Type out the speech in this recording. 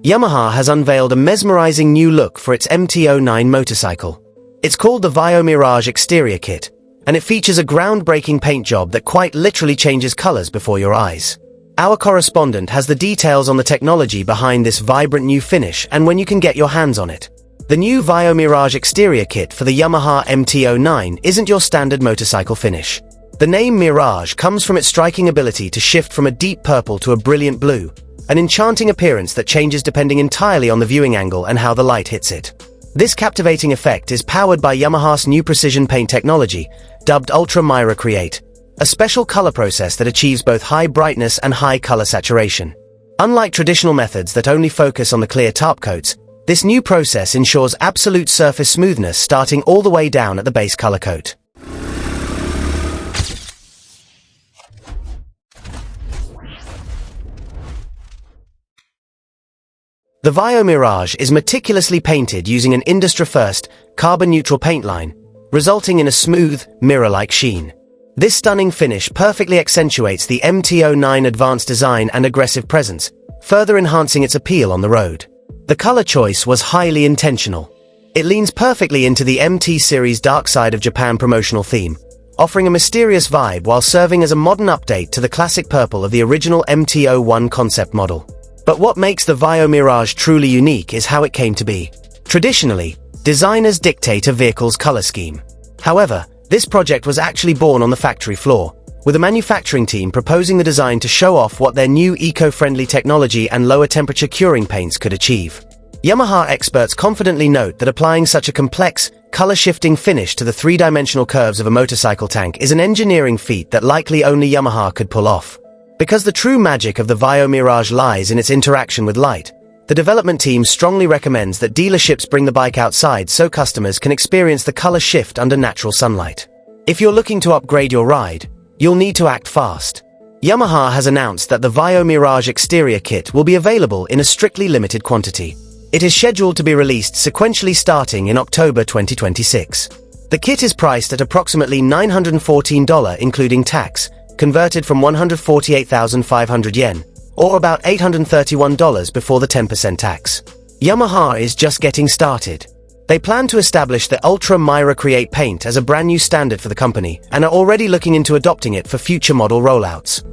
Yamaha has unveiled a mesmerizing new look for its MT-09 motorcycle. It's called the Vio Mirage exterior kit, and it features a groundbreaking paint job that quite literally changes colors before your eyes. Our correspondent has the details on the technology behind this vibrant new finish and when you can get your hands on it. The new Vio Mirage exterior kit for the Yamaha MT-09 isn't your standard motorcycle finish. The name Mirage comes from its striking ability to shift from a deep purple to a brilliant blue, an enchanting appearance that changes depending entirely on the viewing angle and how the light hits it. This captivating effect is powered by Yamaha's new precision paint technology, dubbed Ultra Miracreate, a special color process that achieves both high brightness and high color saturation. Unlike traditional methods that only focus on the clear top coats, this new process ensures absolute surface smoothness starting all the way down at the base color coat. The Vio Mirage is meticulously painted using an industry-first, carbon-neutral paint line, resulting in a smooth, mirror-like sheen. This stunning finish perfectly accentuates the MT-09 advanced design and aggressive presence, further enhancing its appeal on the road. The color choice was highly intentional. It leans perfectly into the MT series Dark Side of Japan promotional theme, offering a mysterious vibe while serving as a modern update to the classic purple of the original MT-01 concept model. But what makes the Vio Mirage truly unique is how it came to be. Traditionally, designers dictate a vehicle's color scheme. However, this project was actually born on the factory floor, with a manufacturing team proposing the design to show off what their new eco-friendly technology and lower temperature curing paints could achieve. Yamaha experts confidently note that applying such a complex, color-shifting finish to the three-dimensional curves of a motorcycle tank is an engineering feat that likely only Yamaha could pull off. Because the true magic of the Vio Mirage lies in its interaction with light, the development team strongly recommends that dealerships bring the bike outside so customers can experience the color shift under natural sunlight. If you're looking to upgrade your ride, you'll need to act fast. Yamaha has announced that the Vio Mirage exterior kit will be available in a strictly limited quantity. It is scheduled to be released sequentially starting in October 2026. The kit is priced at approximately $914 including tax, converted from 148,500 yen, or about $831 before the 10% tax. Yamaha is just getting started. They plan to establish the Ultra Miracreate paint as a brand new standard for the company and are already looking into adopting it for future model rollouts.